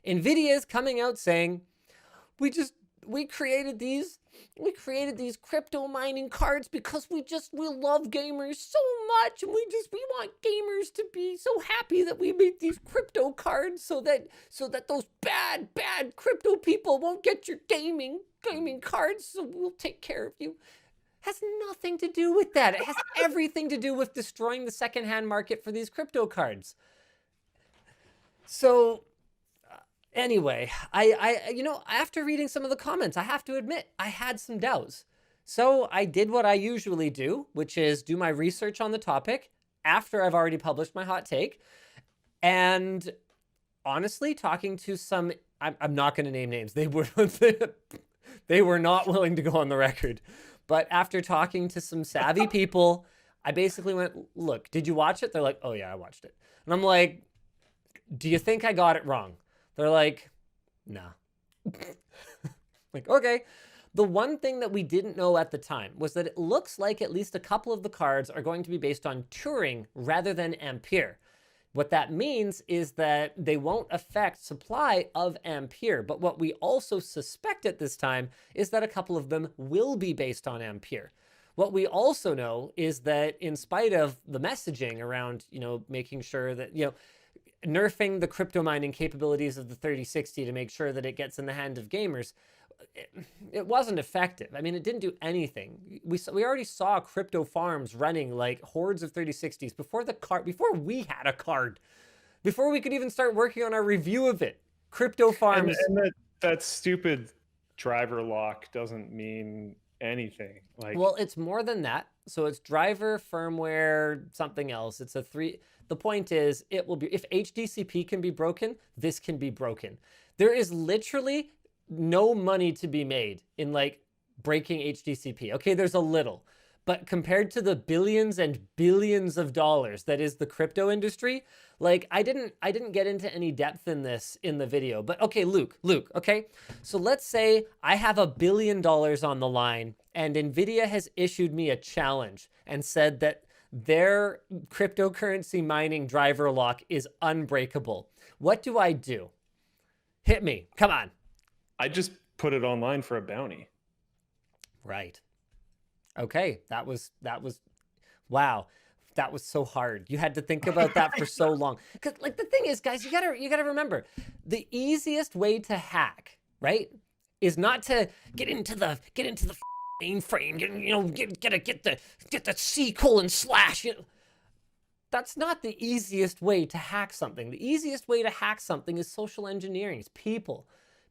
Nvidia is coming out saying, we created these crypto mining cards because we love gamers so much, and we want gamers to be so happy that we made these crypto cards so that those bad crypto people won't get your gaming cards, so we'll take care of you. Has nothing to do with that. It has everything to do with destroying the secondhand market for these crypto cards. So anyway, I after reading some of the comments, I have to admit I had some doubts. So I did what I usually do, which is do my research on the topic after I've already published my hot take. And honestly, talking to some, I'm not going to name names. They were not willing to go on the record. But after talking to some savvy people, I basically went, look, did you watch it? They're like, oh yeah, I watched it. And I'm like, do you think I got it wrong? They're like, no. Like, okay. The one thing that we didn't know at the time was that it looks like at least a couple of the cards are going to be based on Turing rather than Ampere. What that means is that they won't affect supply of Ampere. But what we also suspect at this time is that a couple of them will be based on Ampere. What we also know is that in spite of the messaging around, making sure that, nerfing the crypto mining capabilities of the 3060 to make sure that it gets in the hand of gamers, it wasn't effective. I mean, it didn't do anything. We already saw crypto farms running like hordes of 3060s before we had a card, before we could even start working on our review of it. Crypto farms. And that stupid driver lock doesn't mean anything. Well, it's more than that. So it's driver, firmware, something else. It's a three. The point is, it will be, if HDCP can be broken, this can be broken. There is literally no money to be made in like breaking HDCP. Okay, there's a little, but compared to the billions and billions of dollars that is the crypto industry, like I didn't get into any depth in this in the video. But okay, Luke, okay? So let's say I have $1 billion on the line and Nvidia has issued me a challenge and said that their cryptocurrency mining driver lock is unbreakable. What do I do? Hit me. Come on. I just put it online for a bounty. Right. Okay. That was, wow. That was so hard. You had to think about that for so long. Cause like the thing is, guys, you gotta remember the easiest way to hack, right, is not to get into the mainframe, get the C:/. That's not the easiest way to hack something. The easiest way to hack something is social engineering. It's people.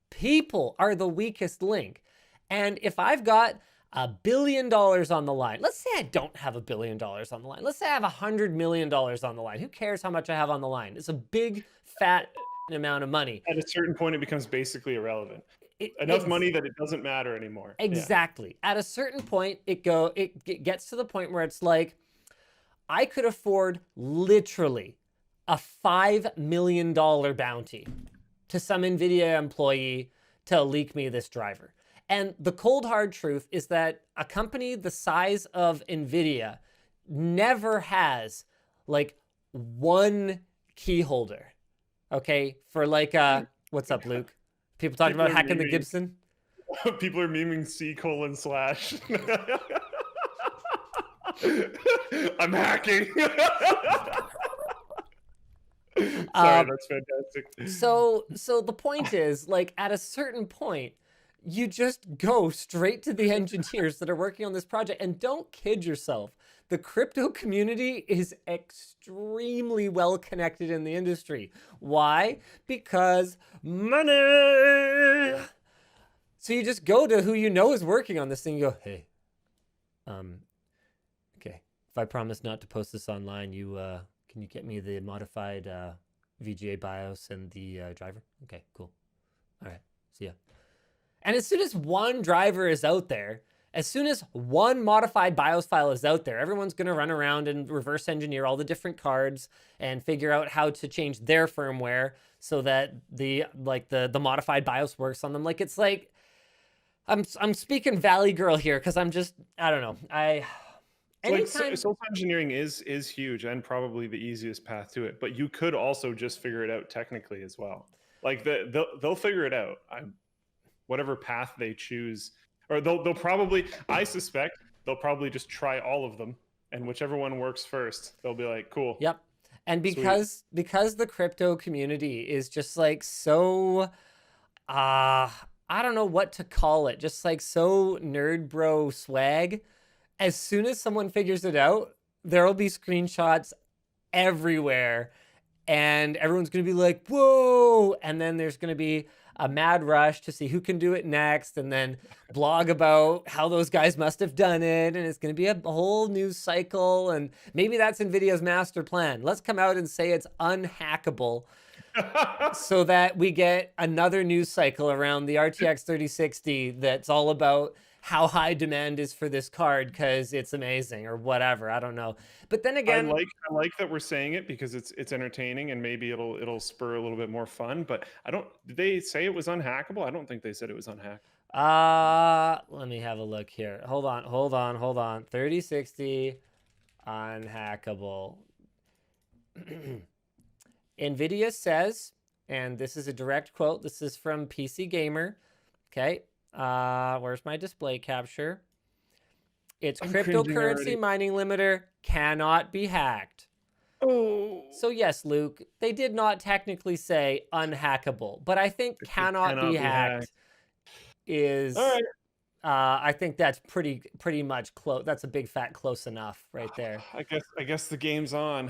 People are the weakest link. And if I've got $1 billion on the line, let's say I don't have $1 billion on the line. Let's say I have $100 million on the line. Who cares how much I have on the line? It's a big, fat amount of money. At a certain point, it becomes basically irrelevant. Enough money that it doesn't matter anymore. Exactly. Yeah. At a certain point, it gets to the point where it's like, I could afford literally a $5 million bounty to some Nvidia employee to leak me this driver. And the cold hard truth is that a company the size of Nvidia never has like one key holder, okay? For like, what's up, Luke? People talking about hacking the Gibson? People are memeing C:/. I'm hacking. Sorry, that's fantastic. So the point is, like, at a certain point, you just go straight to the engineers that are working on this project, and don't kid yourself. The crypto community is extremely well connected in the industry. Why? Because money. So you just go to who you know is working on this thing. You go, hey, okay, if I promise not to post this online, can you get me the modified VGA BIOS and the driver? Okay, cool. All right, see ya. And as soon as one driver is out there, as soon as one modified BIOS file is out there, everyone's going to run around and reverse engineer all the different cards and figure out how to change their firmware so that the modified BIOS works on them. Like, it's like, I'm speaking Valley Girl here because I don't know. Social engineering is huge and probably the easiest path to it, but you could also just figure it out technically as well. Like they'll figure it out. Whatever path they choose, or they'll probably, I suspect they'll probably just try all of them, and whichever one works first, they'll be like, cool. Yep. And Sweet. because the crypto community is just like so I don't know what to call it, just like so nerd bro swag. As soon as someone figures it out, there'll be screenshots everywhere and everyone's going to be like, whoa. And then there's going to be a mad rush to see who can do it next and then blog about how those guys must have done it. And it's going to be a whole news cycle. And maybe that's NVIDIA's master plan. Let's come out and say it's unhackable so that we get another news cycle around the RTX 3060 that's all about how high demand is for this card because it's amazing or whatever. I don't know. But then again, I like that we're saying it because it's entertaining and maybe it'll spur a little bit more fun. But I don't. Did they say it was unhackable? I don't think they said it was unhackable. let me have a look here. Hold on. 3060 unhackable. Nvidia says, and this is a direct quote, this is from PC Gamer. Okay. Where's my display capture? Its cryptocurrency mining limiter cannot be hacked. Oh. So yes, Luke, they did not technically say unhackable, but I think cannot be hacked is all right. I think that's pretty much close. That's a big fat close enough right there. I guess the game's on.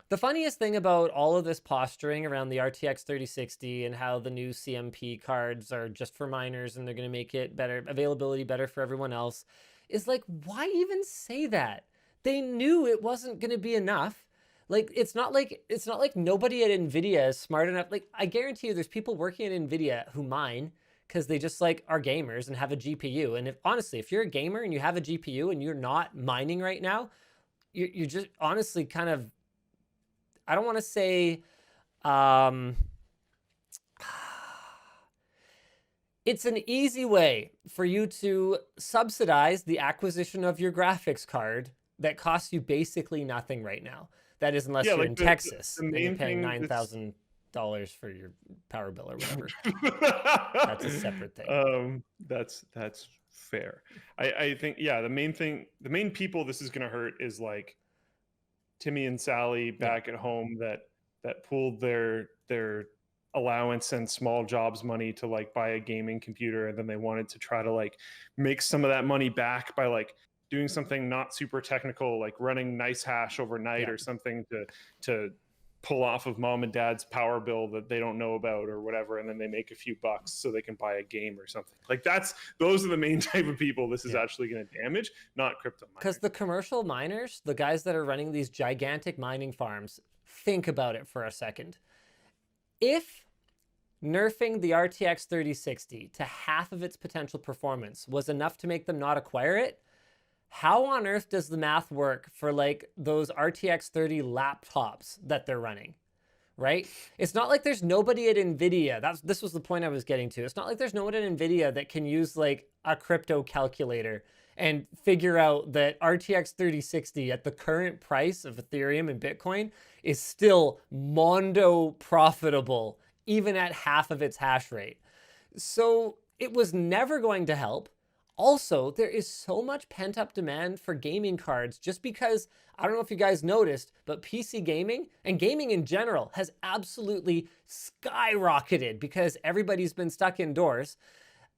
The funniest thing about all of this posturing around the RTX 3060 and how the new CMP cards are just for miners and they're going to make it better, availability better for everyone else, is like, why even say that? They knew it wasn't going to be enough. Like, it's not like nobody at Nvidia is smart enough. Like, I guarantee you there's people working at Nvidia who mine because they just like are gamers and have a GPU. And if honestly, if you're a gamer and you have a GPU and you're not mining right now, you're just honestly kind of, I don't want to say, it's an easy way for you to subsidize the acquisition of your graphics card that costs you basically nothing right now. That is, unless you're in Texas and you're paying $9,000 for your power bill or whatever. That's a separate thing. That's fair. I think, yeah, the main people this is going to hurt is like Timmy and Sally back at home that pooled their allowance and small jobs money to like buy a gaming computer, and then they wanted to try to like make some of that money back by like doing something not super technical, like running nice hash overnight or something to pull off of mom and dad's power bill that they don't know about or whatever, and then they make a few bucks so they can buy a game or something. Like those are the main type of people this is actually going to damage, not crypto miners. Because the commercial miners, the guys that are running these gigantic mining farms, think about it for a second. If nerfing the RTX 3060 to half of its potential performance was enough to make them not acquire it, how on earth does the math work for like those RTX 30 laptops that they're running, right? It's not like there's nobody at Nvidia. This was the point I was getting to. It's not like there's no one at Nvidia that can use like a crypto calculator and figure out that RTX 3060 at the current price of Ethereum and Bitcoin is still mondo profitable, even at half of its hash rate. So it was never going to help. Also, there is so much pent-up demand for gaming cards just because, I don't know if you guys noticed, but PC gaming and gaming in general has absolutely skyrocketed because everybody's been stuck indoors.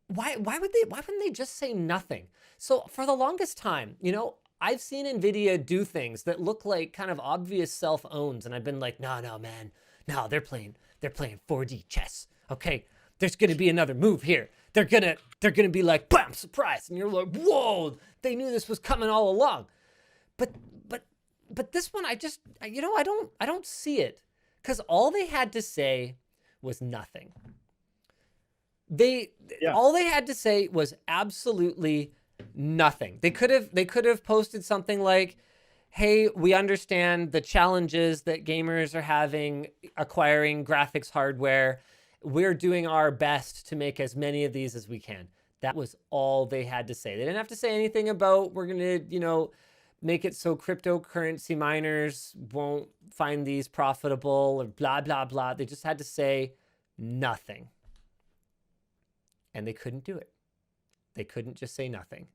Why wouldn't they just say nothing? So for the longest time, you know, I've seen Nvidia do things that look like kind of obvious self-owns, and I've been like, no, man, no, they're playing 4D chess. Okay, there's gonna be another move here. They're gonna be like, bam, surprise, and you're like, whoa, they knew this was coming all along. But this one, I don't see it, because all they had to say was nothing. All they had to say was absolutely nothing. They could have posted something like, hey, we understand the challenges that gamers are having acquiring graphics hardware. We're doing our best to make as many of these as we can. That was all they had to say. They didn't have to say anything about we're going to, make it so cryptocurrency miners won't find these profitable or blah, blah, blah. They just had to say nothing. And they couldn't do it. They couldn't just say nothing.